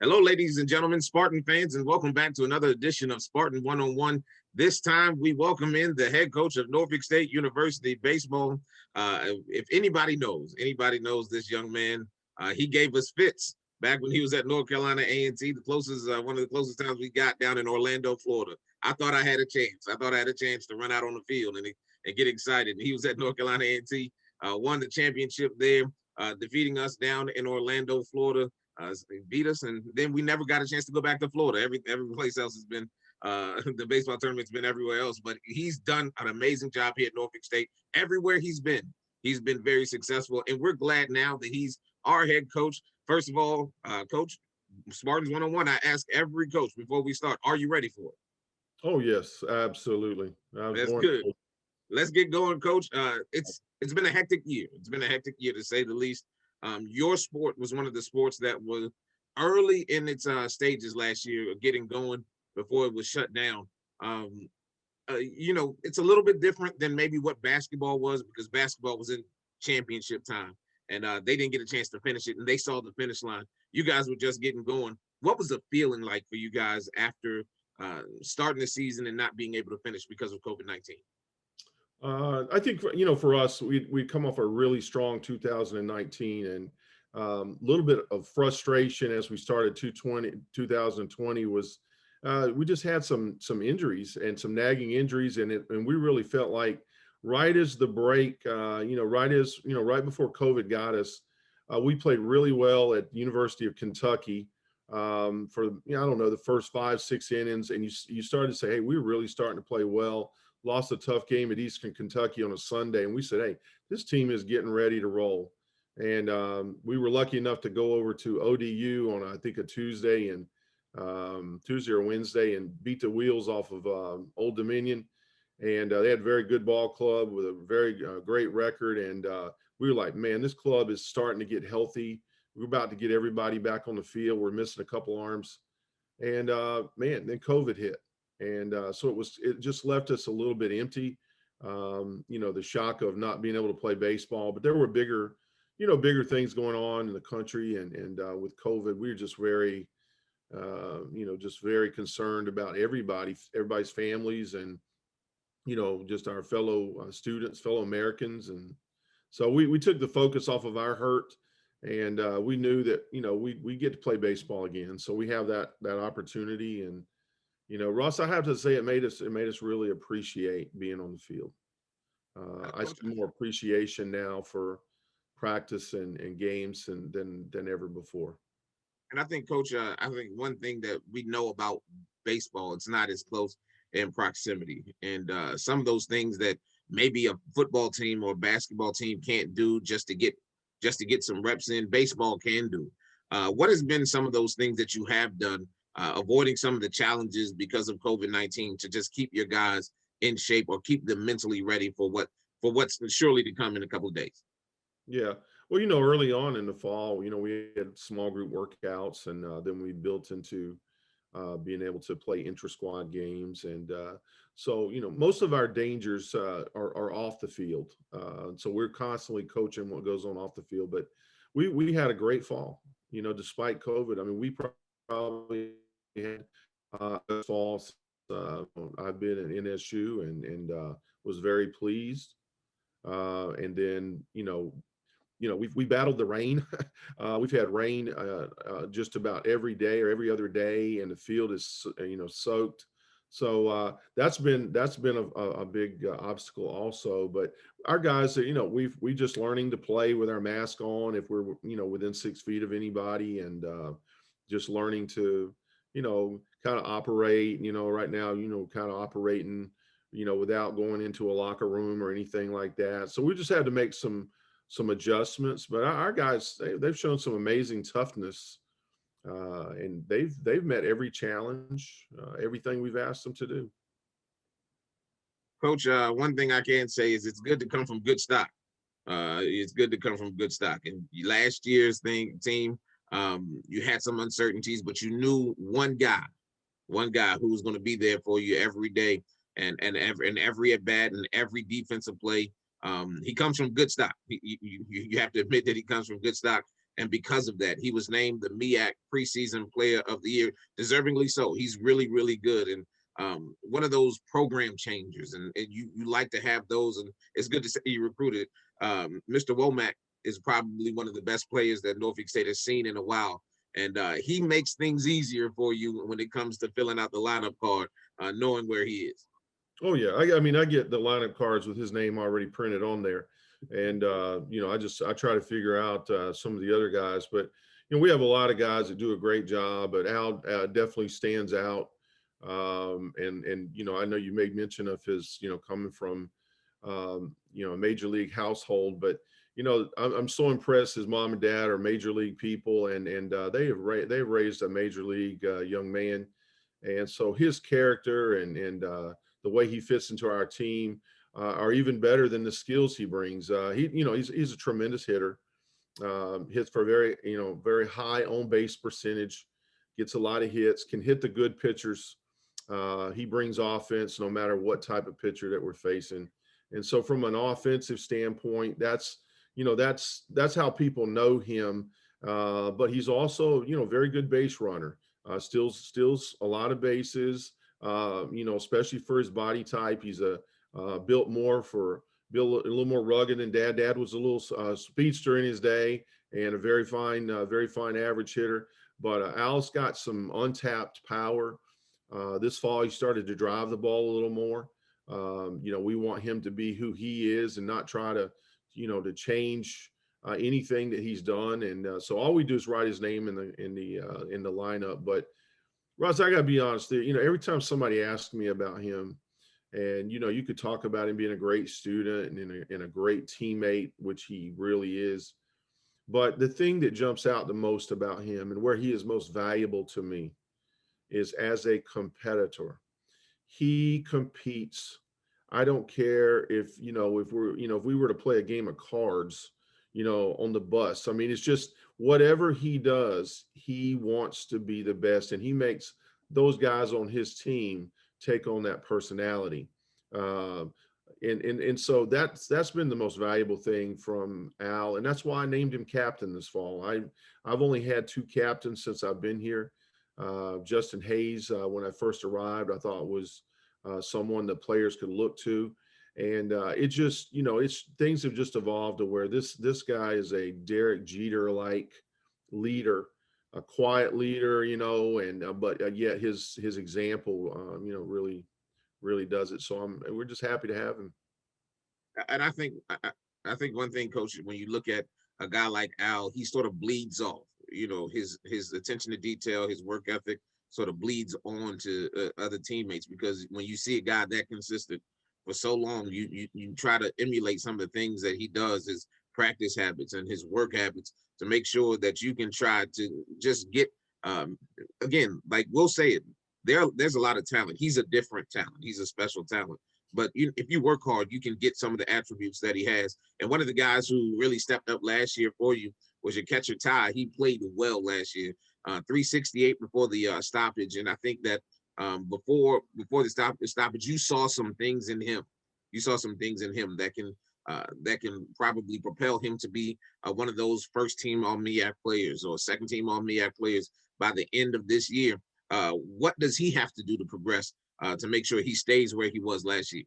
Hello, ladies and gentlemen, Spartan fans, and welcome back to another edition of Spartan One-on-One. This time, we welcome in the head coach of Norfolk State University baseball. If anybody knows this young man, he gave us fits back when he was at North Carolina A&T, one of the closest times we got down in Orlando, Florida. I thought I had a chance. I thought I had a chance to run out on the field and get excited. And he was at North Carolina A&T, won the championship there, defeating us down in Orlando, Florida. They beat us, and then we never got a chance to go back to Florida. Every place else has been the baseball tournament's been everywhere else, but he's done an amazing job here at Norfolk State. Everywhere he's been very successful, and we're glad now that he's our head coach. First of all, Coach, Spartans One-on-One, I ask every coach before we start, are you ready for it? Oh yes, absolutely. That's good. Let's get going, Coach. It's been a hectic year. It's been a hectic year to say the least. Your sport was one of the sports that was early in its stages last year, getting going before it was shut down. It's a little bit different than maybe what basketball was, because basketball was in championship time, and they didn't get a chance to finish it, and they saw the finish line. You guys were just getting going. What was the feeling like for you guys after starting the season and not being able to finish because of COVID-19? I think for us, we come off a really strong 2019, and a little bit of frustration as we started 2020 was we just had some injuries and some nagging injuries, and we really felt like right as the break, right before COVID got us, we played really well at University of Kentucky for I don't know, the first 5-6 innings, and you started to say, hey, we're really starting to play well. Lost a tough game at Eastern Kentucky on a Sunday, and we said, hey, this team is getting ready to roll. And we were lucky enough to go over to ODU on, I think, a Tuesday or Wednesday, and beat the wheels off of Old Dominion. And they had a very good ball club with a very great record. And we were like, man, this club is starting to get healthy. We're about to get everybody back on the field. We're missing a couple arms. And then COVID hit. And so it just left us a little bit empty, the shock of not being able to play baseball. But there were bigger things going on in the country. And with COVID, we were just very, just very concerned about everybody's families, and, just our fellow students, fellow Americans. And so we took the focus off of our hurt, and we knew that, we get to play baseball again. So we have that opportunity. And Ross, I have to say it made us really appreciate being on the field. I see more appreciation now for practice and games than ever before. And I think, Coach, I think one thing that we know about baseball, it's not as close in proximity. And some of those things that maybe a football team or a basketball team can't do just to get some reps in, baseball can do. What has been some of those things that you have done, avoiding some of the challenges because of COVID-19, to just keep your guys in shape or keep them mentally ready for what's surely to come in a couple of days? Yeah. Well, early on in the fall, we had small group workouts, and then we built into being able to play intra-squad games. And so, most of our dangers are off the field. So we're constantly coaching what goes on off the field. But we had a great fall, despite COVID. I mean, we probably had fall. I've been at NSU and was very pleased. And then, we battled the rain. We've had rain just about every day or every other day, and the field is soaked. So that's been a big obstacle also. But our guys, we just learning to play with our mask on if we're within 6 feet of anybody, and just learning to kind of operate. Right now, kind of operating without going into a locker room or anything like that. So we just had to make some adjustments, but our guys, they've shown some amazing toughness, and they've met every challenge, everything we've asked them to do. Coach, one thing I can say is it's good to come from good stock. It's good to come from good stock. And last year's team, you had some uncertainties, but you knew one guy who was going to be there for you every day, and every at bat and every defensive play. He comes from good stock. You have to admit that he comes from good stock, And because of that, he was named the MEAC preseason player of the year, deservingly so. He's really, really good. And one of those program changers, and you like to have those, and it's good to see you recruited. Mr. Womack is probably one of the best players that Norfolk State has seen in a while. And he makes things easier for you when it comes to filling out the lineup card, knowing where he is. Oh yeah, I mean I get the lineup cards with his name already printed on there, and I try to figure out some of the other guys, but we have a lot of guys that do a great job, but Al definitely stands out. And I know you made mention of his coming from a major league household, but I'm so impressed. His mom and dad are major league people, and they've raised a major league young man, and so his character and the way he fits into our team are even better than the skills he brings. He's a tremendous hitter. Hits for very high on base percentage, gets a lot of hits, can hit the good pitchers. He brings offense no matter what type of pitcher that we're facing. And so from an offensive standpoint, that's how people know him. But he's also, very good base runner. Steals a lot of bases, especially for his body type. He's built a little more rugged than dad. Dad was a little speedster in his day and a very fine average hitter. But Al's got some untapped power. This fall, he started to drive the ball a little more. We want him to be who he is and not try to change anything that he's done. And so all we do is write his name in the lineup. But Russ, I got to be honest, every time somebody asks me about him, and you could talk about him being a great student and a great teammate, which he really is. But the thing that jumps out the most about him and where he is most valuable to me is as a competitor. He competes. I don't care if we were to play a game of cards, on the bus. I mean, it's just whatever he does, he wants to be the best, and he makes those guys on his team take on that personality. And so that's been the most valuable thing from Al, and that's why I named him captain this fall. I've only had two captains since I've been here. Justin Hayes, when I first arrived, I thought was someone that players could look to, and it just things have just evolved to where this guy is a Derek Jeter like leader, a quiet leader, and but yet his example, really does it. So we're just happy to have him. And I think one thing, Coach, when you look at a guy like Al, he sort of bleeds off. His attention to detail, his work ethic sort of bleeds on to other teammates, because when you see a guy that consistent for so long, you try to emulate some of the things that he does, his practice habits and his work habits, to make sure that you can try to just get again, like we'll say it, there's a lot of talent. He's a different talent. He's a special talent. But if you work hard, you can get some of the attributes that he has. And one of the guys who really stepped up last year for you was your catcher, Ty. He played well last year, 368 before the stoppage. And I think that before the stoppage, you saw some things in him. You saw some things in him that can probably propel him to be one of those first team All MEAC players or second team All MEAC players by the end of this year. What does he have to do to progress to make sure he stays where he was last year?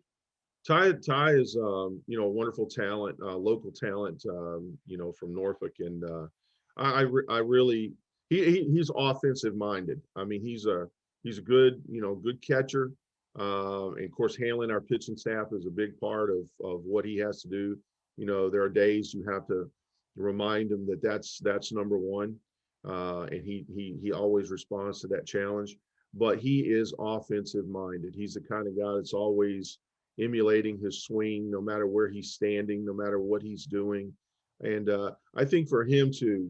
Ty is a wonderful talent, local talent, from Norfolk, and I really he's offensive minded. I mean, he's a good good catcher, and of course handling our pitching staff is a big part of what he has to do. There are days you have to remind him that that's number one, and he always responds to that challenge. But he is offensive minded. He's the kind of guy that's always emulating his swing, no matter where he's standing, no matter what he's doing. And I think for him to,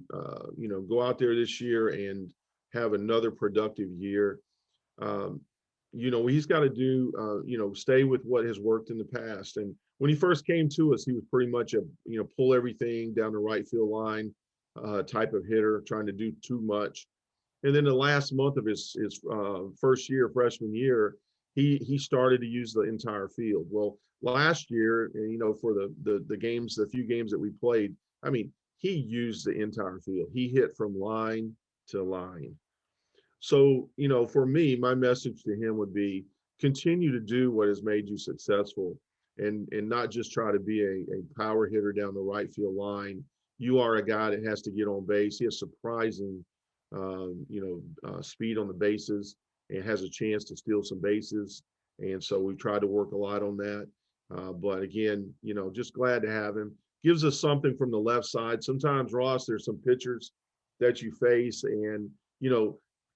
go out there this year and have another productive year, he's got to do, stay with what has worked in the past. And when he first came to us, he was pretty much a, pull everything down the right field line type of hitter, trying to do too much. And then the last month of his freshman year, he started to use the entire field. Well, last year, for the few games that we played, I mean, he used the entire field. He hit from line to line. So, for me, my message to him would be continue to do what has made you successful, and not just try to be a power hitter down the right field line. You are a guy that has to get on base. He has surprising, speed on the bases and has a chance to steal some bases. And so we've tried to work a lot on that. But again, just glad to have him. Gives us something from the left side. Sometimes, Ross, there's some pitchers that you face, and,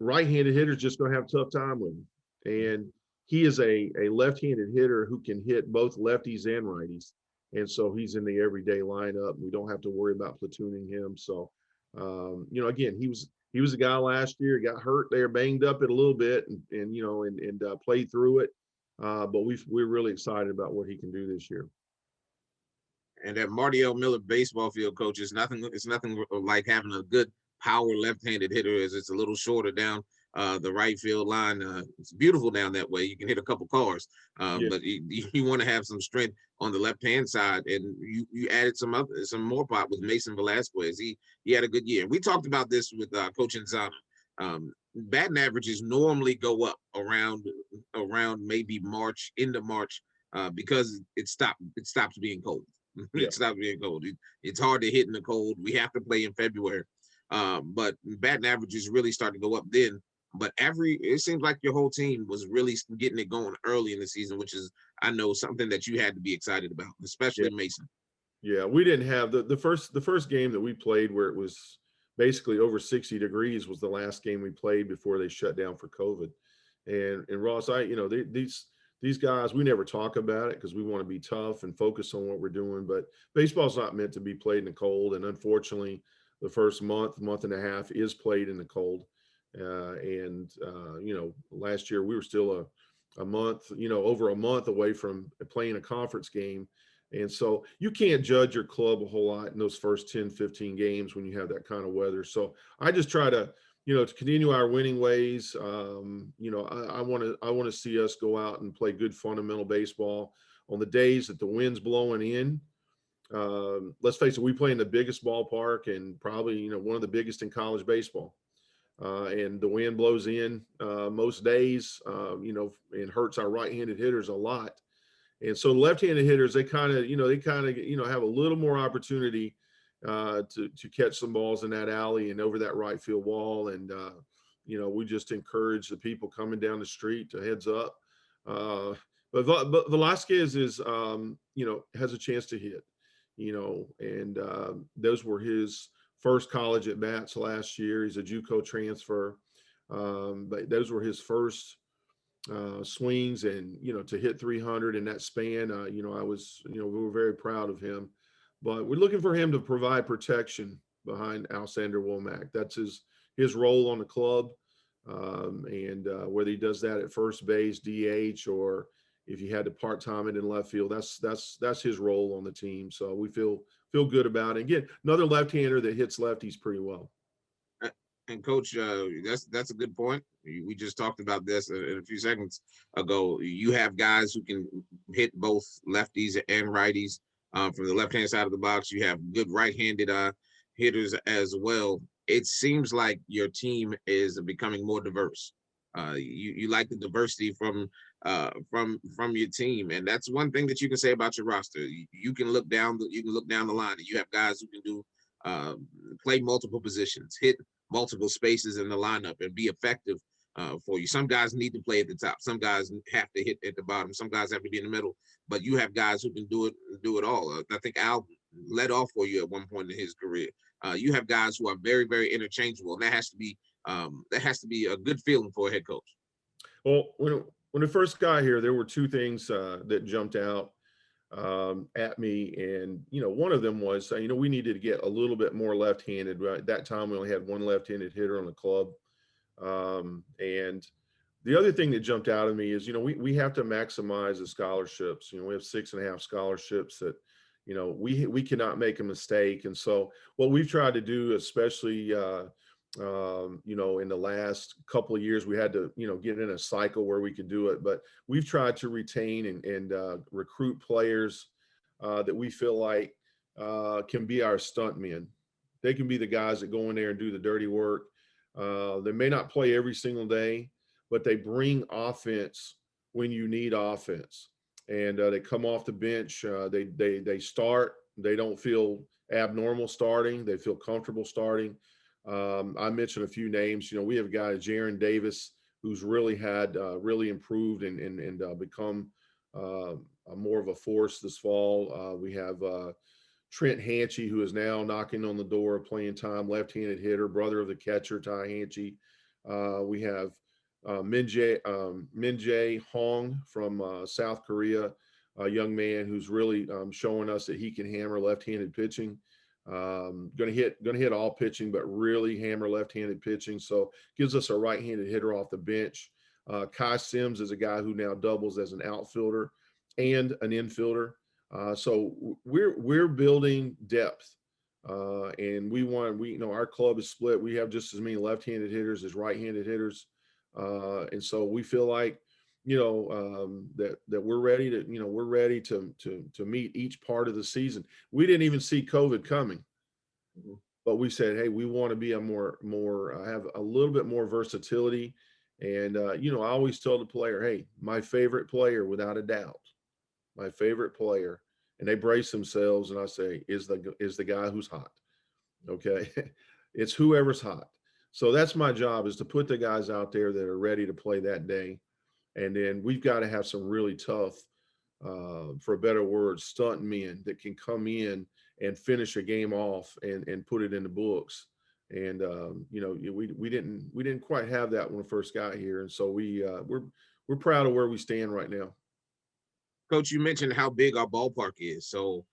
right-handed hitters just going to have a tough time with him. And he is a left-handed hitter who can hit both lefties and righties. And so he's in the everyday lineup. We don't have to worry about platooning him. So, again, he was a guy last year, got hurt there, banged up it a little bit, and played through it. But we're really excited about what he can do this year. And that Marty L. Miller baseball field coach is nothing. It's nothing like having a good power left-handed hitter, as it's a little shorter down the right field line. It's beautiful down that way. You can hit a couple cars, Yeah. but you want to have some strength on the left-hand side. And you added some more pop with Mason Velasquez. He had a good year. We talked about this with Coach Inzana. Batting averages normally go up around maybe March, into March, because it stops being cold. Yeah. It stops being cold. It's hard to hit in the cold. We have to play in February. But batting averages really start to go up then. But it seems like your whole team was really getting it going early in the season, which is, I know, something that you had to be excited about, especially Yeah. Mason. Yeah, we didn't have the first game that we played where it was basically over 60 degrees was the last game we played before they shut down for COVID. And Ross, these guys, we never talk about it because we want to be tough and focus on what we're doing. But baseball's not meant to be played in the cold, and unfortunately, the first month and a half is played in the cold. Last year we were still a month, over a month away from playing a conference game. And so you can't judge your club a whole lot in those first 10, 15 games when you have that kind of weather. So I just try to, to continue our winning ways. I want to see us go out and play good fundamental baseball on the days that the wind's blowing in. Let's face it, we play in the biggest ballpark and probably, one of the biggest in college baseball. And the wind blows in most days, and hurts our right-handed hitters a lot. And so left-handed hitters, they kind of have a little more opportunity to catch some balls in that alley and over that right field wall. And we just encourage the people coming down the street to heads up. But Velasquez is has a chance to hit, and those were his first college at bats last year. He's a JUCO transfer, but those were his first swings, and to hit 300 in that span, we were very proud of him. But we're looking for him to provide protection behind Alexander Womack. That's his role on the club, and whether he does that at first base, DH, or if you had to part-time it in left field, that's his role on the team. So we feel good about it. Again, another left-hander that hits lefties pretty well. And Coach, that's a good point. We just talked about this a few seconds ago. You have guys who can hit both lefties and righties from the left-hand side of the box. You have good right-handed hitters as well. It seems like your team is becoming more diverse. You like the diversity from your team, and that's one thing that you can say about your roster. You can look down the line, and you have guys who can do play multiple positions, hit multiple spaces in the lineup, and be effective for you. Some guys need to play at the top. Some guys have to hit at the bottom. Some guys have to be in the middle. But you have guys who can do it all. I think Al led off for you at one point in his career. You have guys who are very, very interchangeable, and that has to be a good feeling for a head coach. Well, when I first got here, there were two things that jumped out at me, and one of them was we needed to get a little bit more left-handed. Right at that time, we only had one left-handed hitter on the club, and the other thing that jumped out at me is we have to maximize the scholarships. We have 6.5 scholarships that we cannot make a mistake. And so what we've tried to do, especially in the last couple of years, we had to get in a cycle where we could do it, but we've tried to retain and recruit players that we feel like can be our stunt men. They can be the guys that go in there and do the dirty work. They may not play every single day, but they bring offense when you need offense. And they come off the bench. They start. They don't feel abnormal starting. They feel comfortable starting. I mentioned a few names. You know, we have a guy, Jaron Davis, who's really had really improved and become more of a force this fall. We have Trent Hanchey, who is now knocking on the door of playing time, left-handed hitter, brother of the catcher, Ty Hanchey. We have Min Jae Hong from South Korea, a young man who's really showing us that he can hammer left-handed pitching. Going to hit all pitching, but really hammer left-handed pitching. So gives us a right-handed hitter off the bench. Kai Sims is a guy who now doubles as an outfielder and an infielder. So we're building depth, and our club is split. We have just as many left-handed hitters as right-handed hitters, and so we feel like that we're ready to meet each part of the season. We didn't even see COVID coming, but we said, hey, we want to be have a little bit more versatility, and I always tell the player, hey, my favorite player without a doubt. My favorite player, and they brace themselves, and I say, is the guy who's hot. Okay. It's whoever's hot. So that's my job, is to put the guys out there that are ready to play that day. And then we've got to have some really tough, for a better word, stunt men that can come in and finish a game off and put it in the books. And we didn't quite have that when we first got here, and so we're proud of where we stand right now. Coach, you mentioned how big our ballpark is, so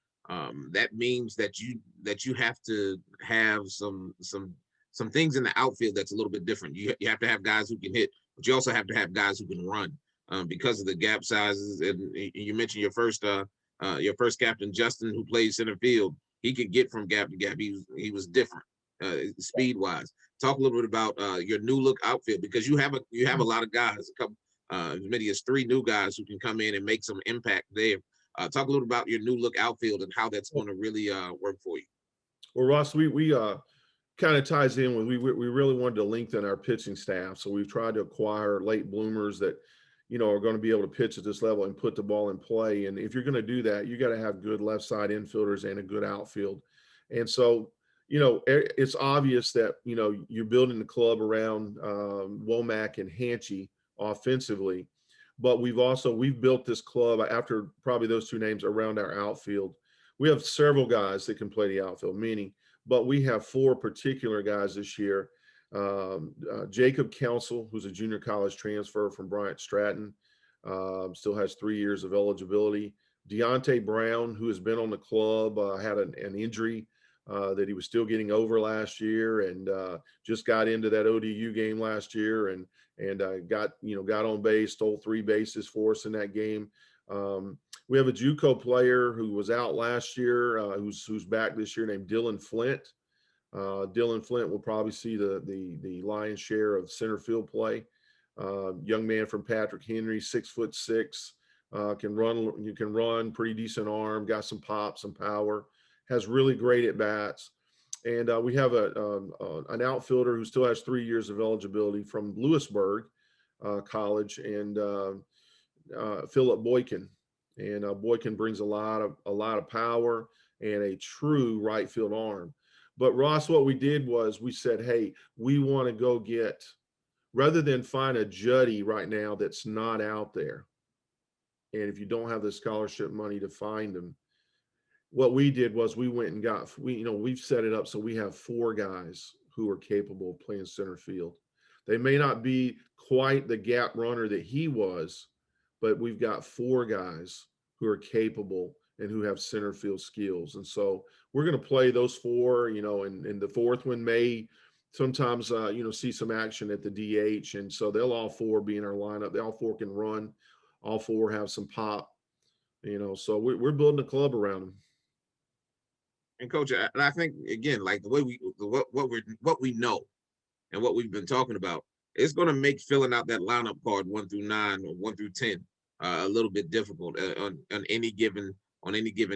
that means that you have to have some things in the outfield that's a little bit different. You have to have guys who can hit, but you also have to have guys who can run because of the gap sizes. And you mentioned your first captain, Justin, who plays center field. He could get from gap to gap. He was different speed wise. Talk a little bit about your new look outfield, because you have a lot of guys, as many as 3 new guys who can come in and make some impact there. Talk a little about your new look outfield and how that's going to really work for you. Well, Ross, we kind of ties in when we really wanted to lengthen our pitching staff. So we've tried to acquire late bloomers that, are going to be able to pitch at this level and put the ball in play. And if you're going to do that, you got to have good left side infielders and a good outfield. And so, it's obvious that, you're building the club around Womack and Hanchey offensively, but we've built this club after probably those 2 names around our outfield. We have several guys that can play the outfield, but we have 4 particular guys this year. Jacob Council, who's a junior college transfer from Bryant Stratton, still has 3 years of eligibility. Deontay Brown, who has been on the club, had an injury that he was still getting over last year, and just got into that ODU game last year and got on base, stole 3 bases for us in that game. We have a JUCO player who was out last year, who's back this year, named Dylan Flint. Dylan Flint will probably see the lion's share of center field play. Young man from Patrick Henry, 6'6", can run, pretty decent arm, got some pop, some power, has really great at bats. And we have an outfielder who still has 3 years of eligibility from Lewisburg College, and Philip Boykin. And Boykin brings a lot of power and a true right field arm. But Ross, what we did was we said, hey, we want to go get, rather than find a Juddy right now that's not out there, and if you don't have the scholarship money to find them, what we did was we went and we've set it up so we have 4 guys who are capable of playing center field. They may not be quite the gap runner that he was, but we've got 4 guys who are capable and who have center field skills. And so we're going to play those 4, and the 4th one may sometimes, see some action at the DH. And so they'll all 4 be in our lineup. They all 4 can run. All 4 have some pop, so we're building a club around them. And Coach, I think, again, like the way what we know and what we've been talking about, it's going to make filling out that lineup card 1 through 9 or 1 through 10 a little bit difficult on any given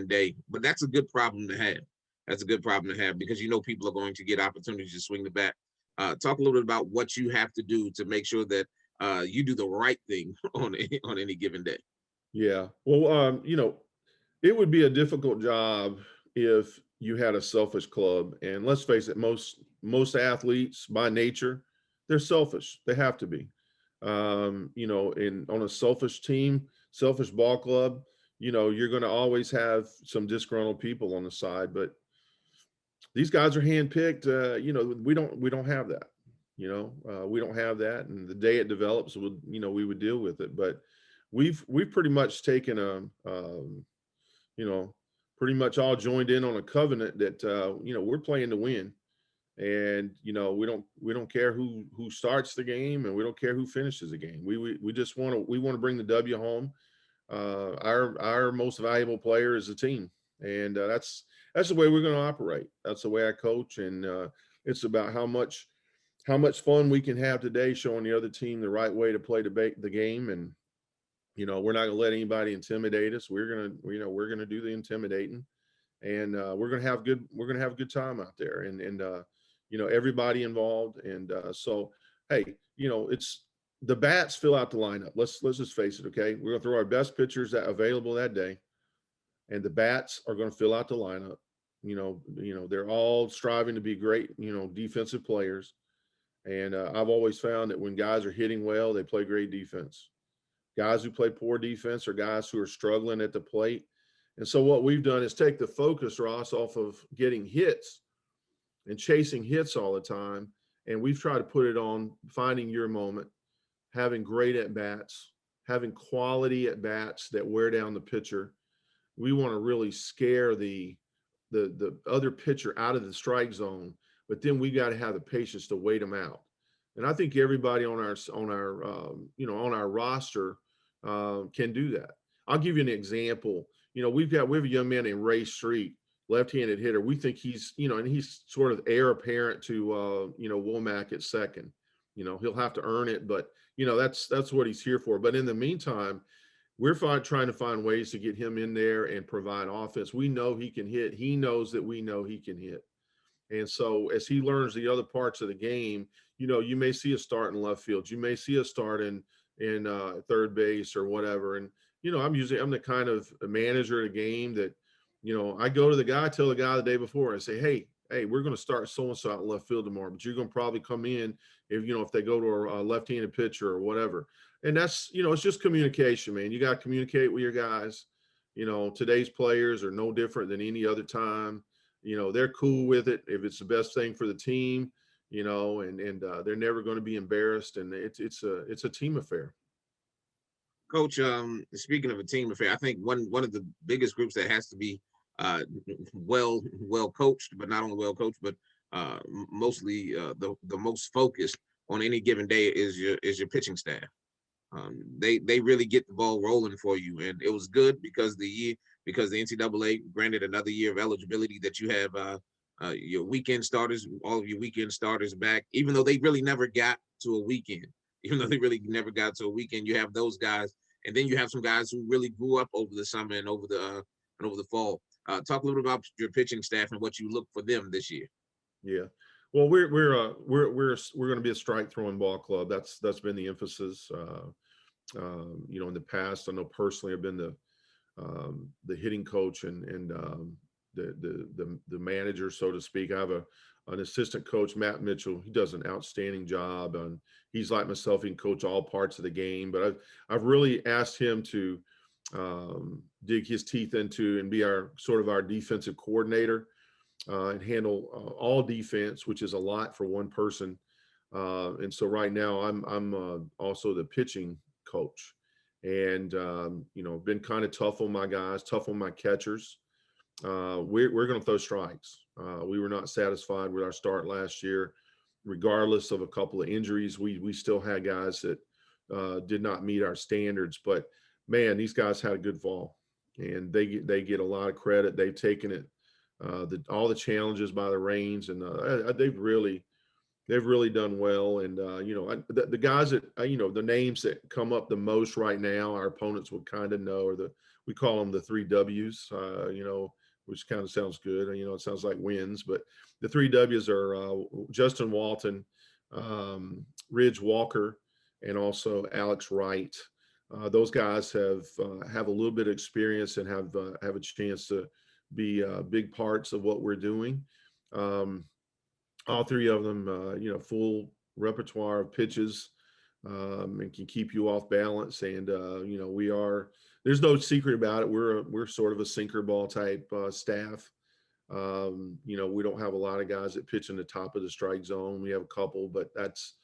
day. But that's a good problem to have. That's a good problem to have because you know people are going to get opportunities to swing the bat. Talk a little bit about what you have to do to make sure that you do the right thing on any given day. Yeah. Well, it would be a difficult job if you had a selfish club. And let's face it, most athletes by nature, they're selfish. They have to be. In on a selfish team, selfish ball club, you're going to always have some disgruntled people on the side. But these guys are handpicked. We don't have that. We don't have that. And the day it develops, we would deal with it. But we've pretty much taken you know, pretty much all joined in on a covenant that we're playing to win, and we don't care who starts the game, and we don't care who finishes the game. We just want to bring the W home. Our most valuable player is the team, and that's the way we're going to operate. That's the way I coach, and it's about how much fun we can have today, showing the other team the right way to play the game. And we're not going to let anybody intimidate us. We're going to do the intimidating, and we're going to have a good time out there, and everybody involved. And so, hey, it's the bats fill out the lineup. Let's just face it. Okay. We're going to throw our best pitchers that available that day, and the bats are going to fill out the lineup. They're all striving to be great, defensive players. And I've always found that when guys are hitting well, they play great defense. Guys who play poor defense are guys who are struggling at the plate. And so what we've done is take the focus, Ross, off of getting hits and chasing hits all the time. And we've tried to put it on finding your moment, having great at bats, having quality at bats that wear down the pitcher. We want to really scare the other pitcher out of the strike zone, but then we got to have the patience to wait them out. And I think everybody on our roster can do that. I'll give you an example. We have a young man named Ray Street, left-handed hitter. We think and he's sort of heir apparent to Womack at second. He'll have to earn it, but that's what he's here for. But in the meantime, we're trying to find ways to get him in there and provide offense. We know he can hit. He knows that we know he can hit. And so as he learns the other parts of the game, you may see a start in left field. You may see a start in third base or whatever. And, I'm the kind of manager of the game that, I go to the guy, tell the guy the day before, I say, hey, we're going to start so-and-so out in left field tomorrow, but you're going to probably come in if they go to a left-handed pitcher or whatever. And that's, it's just communication, man. You got to communicate with your guys. Today's players are no different than any other time. They're cool with it if it's the best thing for the team, and they're never going to be embarrassed. And it's a team affair. Coach, speaking of a team affair, I think one of the biggest groups that has to be well coached, but not only well coached, but mostly the most focused on any given day is your pitching staff. They really get the ball rolling for you, and it was good because the NCAA granted another year of eligibility that you have your weekend starters, all of your weekend starters back, even though they really never got to a weekend. Even though they really never got to a weekend, you have those guys, and then you have some guys who really grew up over the summer and over the fall. Talk a little about your pitching staff and what you look for them this year. Yeah, well, we're going to be a strike throwing ball club. That's been the emphasis. In the past, I know personally I've been the hitting coach and the manager, so to speak. I have an assistant coach, Matt Mitchell. He does an outstanding job, and he's like myself. He can coach all parts of the game. But I've really asked him to dig his teeth into and be our defensive coordinator and handle all defense, which is a lot for one person. And so right now I'm also the pitching coach, and been kind of tough on my guys, tough on my catchers. We're going to throw strikes. We were not satisfied with our start last year, regardless of a couple of injuries. We still had guys that did not meet our standards, but man, these guys had a good fall, and they get a lot of credit. They've taken it, all the challenges by the reins, and they've really done well. And the guys that the names that come up the most right now, our opponents would kind of know, we call them the 3 W's. which kind of sounds good. It sounds like wins, but the 3 W's are Justin Walton, Ridge Walker, and also Alex Wright. Those guys have a little bit of experience and have a chance to be big parts of what we're doing. All 3 of them, full repertoire of pitches, and can keep you off balance. And there's no secret about it. We're sort of a sinker ball type staff. We don't have a lot of guys that pitch in the top of the strike zone. We have a couple, but that's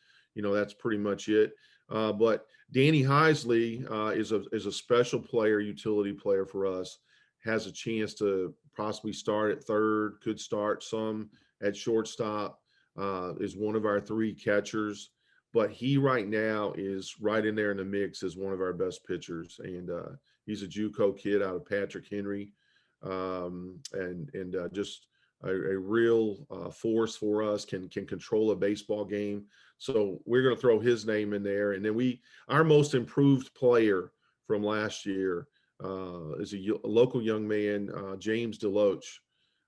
pretty much it. But Danny Heisley is a special player, utility player for us. Has a chance to possibly start at third, could start some at shortstop. Is one of our 3 catchers, but he right now is right in there in the mix as one of our best pitchers. And he's a JUCO kid out of Patrick Henry, and just a real force for us. Can control a baseball game. So we're going to throw his name in there. And then our most improved player from last year is a local young man, James Deloach.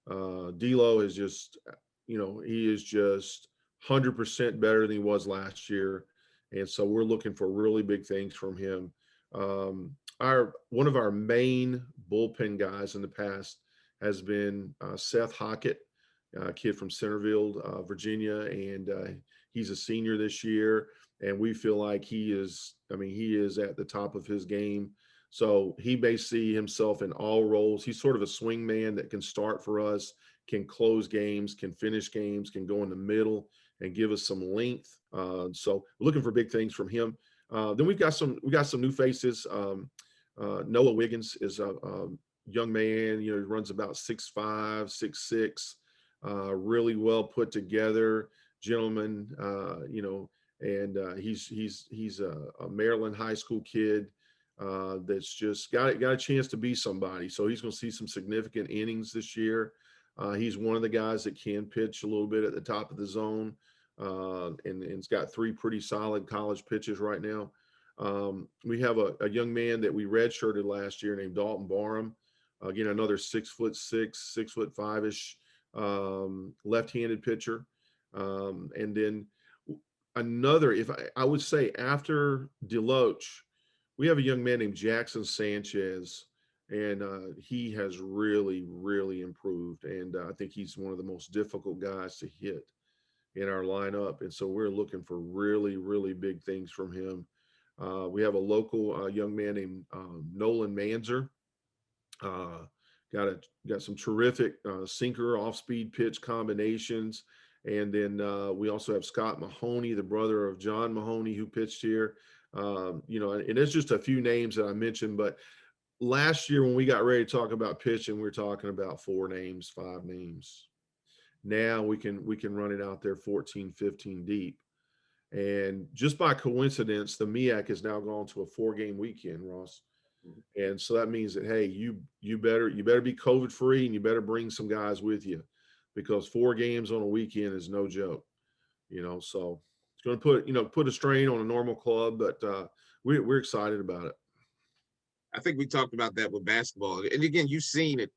D'Lo is just, he is just 100% better than he was last year. And so we're looking for really big things from him. One of our main bullpen guys in the past has been Seth Hockett, a kid from Centerville, Virginia, and he's a senior this year. And we feel like he is at the top of his game. So he may see himself in all roles. He's sort of a swing man that can start for us, can close games, can finish games, can go in the middle and give us some length. So we're looking for big things from him. Then we got some new faces. Noah Wiggins is a young man. He runs about 6'5", 6'6", really well put together gentleman. And he's a Maryland high school kid that's just got a chance to be somebody. So he's going to see some significant innings this year. He's one of the guys that can pitch a little bit at the top of the zone, and he's got 3 pretty solid college pitches right now. We have a young man that we redshirted last year named Dalton Barham. Again, another 6'6", 6'5" left-handed pitcher. And then another, I would say after Deloach, we have a young man named Jackson Sanchez, and he has really, really improved. And I think he's one of the most difficult guys to hit in our lineup. And so we're looking for really, really big things from him. We have a local young man named Nolan Manzer. Got some terrific sinker off-speed pitch combinations. And then we also have Scott Mahoney, the brother of John Mahoney, who pitched here. And it's just a few names that I mentioned, but last year when we got ready to talk about pitching, we were talking about 4 names, 5 names. Now we can run it out there 14, 15 deep. And just by coincidence, the MEAC has now gone to a 4-game weekend, Ross. And so that means that, hey, you better be COVID free, and you better bring some guys with you, because 4 games on a weekend is no joke. So it's going to put a strain on a normal club, but we're excited about it. I think we talked about that with basketball. And again, you've seen it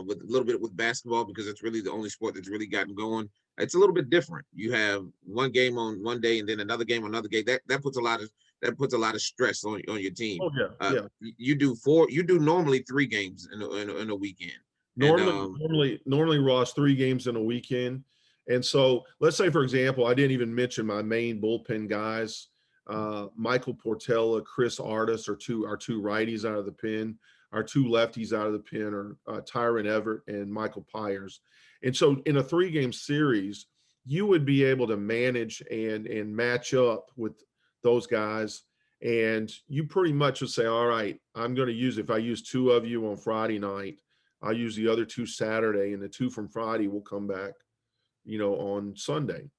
with a little bit with basketball, because it's really the only sport that's really gotten going. It's a little bit different. You have one game on one day and then another game on another day. That puts a lot of stress on your team. Oh yeah, yeah. You do normally 3 games in a weekend. Normally, Ross, 3 games in a weekend. And so let's say, for example, I didn't even mention my main bullpen guys. Michael Portella, Chris Artis are our two righties out of the pen. Our 2 lefties out of the pen are Tyron Everett and Michael Pyers. And so in a 3-game series, you would be able to manage and match up with those guys. And you pretty much would say, all right, if I use 2 of you on Friday night, I'll use the other 2 Saturday, and the 2 from Friday will come back, on Sunday.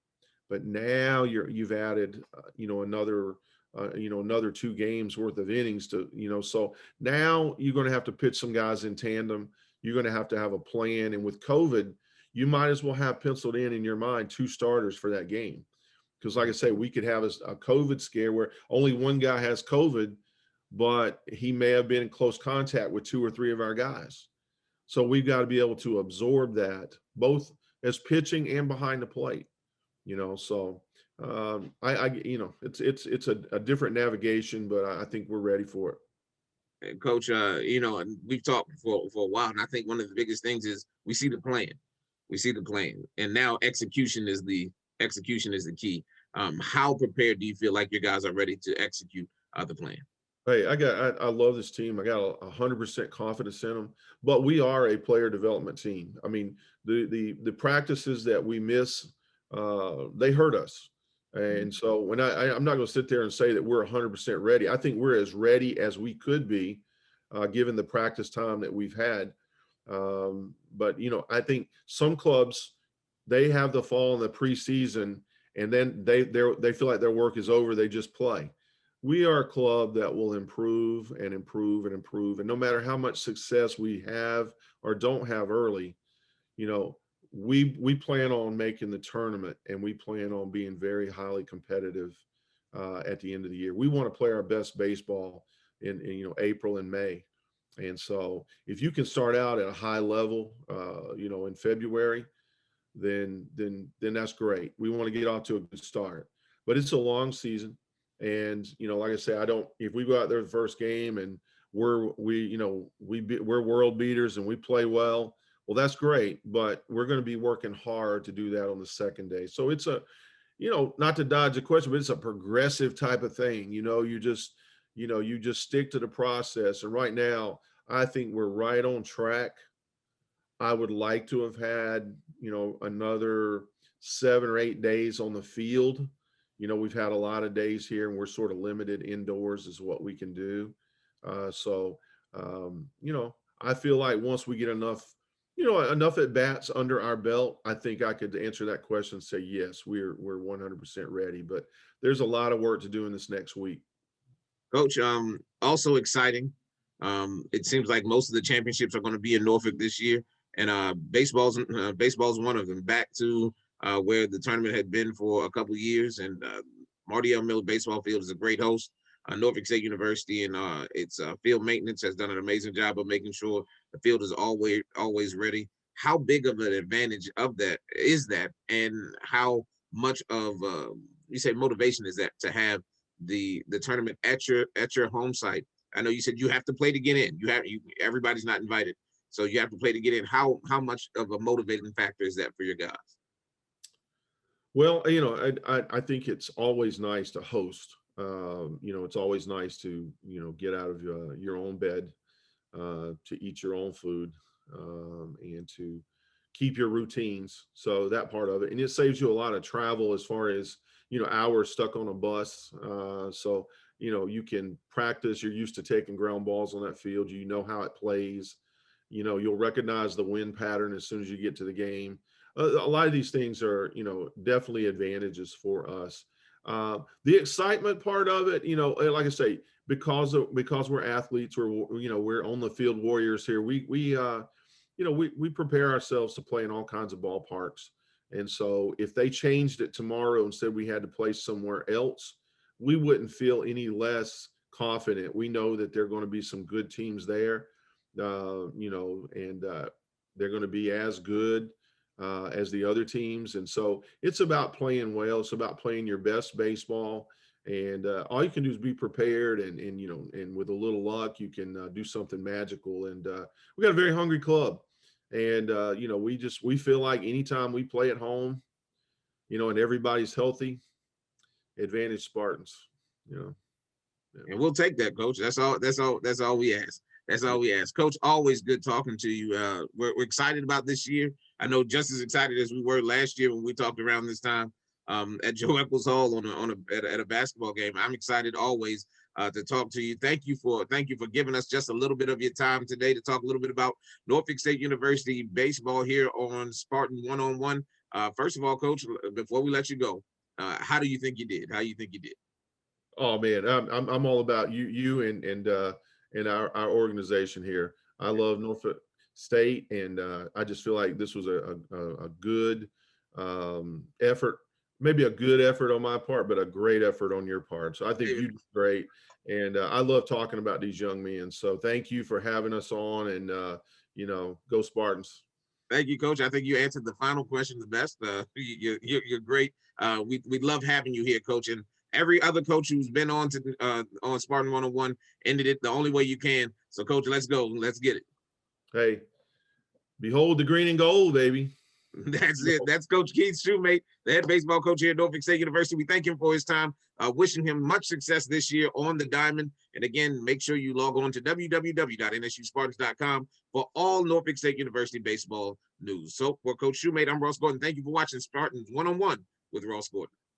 But now you've added, another 2 games worth of innings to, so now you're going to have to pitch some guys in tandem. You're going to have a plan. And with COVID, you might as well have penciled in your mind 2 starters for that game. Because like I say, we could have a COVID scare where only one guy has COVID, but he may have been in close contact with 2 or 3 of our guys. So we've got to be able to absorb that both as pitching and behind the plate, so it's a different navigation, but I think we're ready for it. And Coach, and we've talked for a while, and I think one of the biggest things is we see the plan. We see the plan, and now execution is the key. How prepared do you feel like your guys are ready to execute the plan? Hey, I love this team. I got 100% confidence in them, but we are a player development team. I mean, the practices that we miss, they hurt us. And so when I'm not going to sit there and say that we're 100% ready. I think we're as ready as we could be, given the practice time that we've had. But I think some clubs, they have the fall in the preseason, and then they feel like their work is over. They just play. We are a club that will improve and improve and improve. And no matter how much success we have or don't have early, we plan on making the tournament, and we plan on being very highly competitive at the end of the year. We want to play our best baseball in April and May. And so if you can start out at a high level, in February, then that's great. We want to get off to a good start. But it's a long season. And like I say, if we go out there the first game and we're world beaters and we play well, that's great, but we're going to be working hard to do that on the second day. So it's not to dodge the question, but it's a progressive type of thing. You just stick to the process. And right now, I think we're right on track. I would like to have had, another 7 or 8 days on the field. We've had a lot of days here, and we're sort of limited indoors is what we can do. So I feel like once we get enough at bats under our belt, I think I could answer that question and say, yes, we're 100% ready. But there's a lot of work to do in this next week. Coach, also exciting. It seems like most of the championships are going to be in Norfolk this year, and baseball's one of them. Back to where the tournament had been for a couple of years, and Marty L. Miller Baseball Field is a great host. Norfolk State University and its field maintenance has done an amazing job of making sure the field is always ready. How big of an advantage of that is that, and how much of you say motivation is that to have the tournament at your home site? I know you said you have to play to get in. Everybody's not invited, so you have to play to get in. How much of a motivating factor is that for your guys? Well, I think it's always nice to host. It's always nice to get out of your own bed, to eat your own food, and to keep your routines. So that part of it, and it saves you a lot of travel as far as hours stuck on a bus. So you can practice. You're used to taking ground balls on that field. You know how it plays. You'll recognize the wind pattern as soon as you get to the game. A lot of these things are definitely advantages for us. The excitement part of it, like I say, because we're athletes, we're on the field warriors here. We prepare ourselves to play in all kinds of ballparks. And so if they changed it tomorrow and said we had to play somewhere else, we wouldn't feel any less confident. We know that there are going to be some good teams there, and they're going to be as good as the other teams. And so it's about playing well. It's about playing your best baseball. And all you can do is be prepared, and with a little luck, you can do something magical. And we got a very hungry club. And, we feel like anytime we play at home, and everybody's healthy, advantage Spartans, Yeah. And we'll take that, Coach. That's all we ask. That's all we ask. Coach, always good talking to you. We're excited about this year. I know just as excited as we were last year when we talked around this time at Joe Eccles Hall at a basketball game. I'm excited always to talk to you. Thank you for giving us just a little bit of your time today to talk a little bit about Norfolk State University baseball here on Spartan One-on-One. First of all, Coach, before we let you go, how do you think you did? How do you think you did? Oh man, I'm all about you and our organization here. I love Norfolk State, and I just feel like this was a good effort. Maybe a good effort on my part, but a great effort on your part. So I think you did great, and I love talking about these young men. So thank you for having us on, and go Spartans. Thank you, Coach. I think you answered the final question the best. You're great. We love having you here, Coach. And every other coach who's been on Spartan One-on-One ended it the only way you can. So, Coach, let's go. Let's get it. Hey, behold the green and gold, baby. That's it. That's Coach Keith Shumate, the head baseball coach here at Norfolk State University. We thank him for his time. Wishing him much success this year on the diamond. And again, make sure you log on to www.nsuspartans.com for all Norfolk State University baseball news. So for Coach Shumate, I'm Ross Gordon. Thank you for watching Spartans One-on-One with Ross Gordon.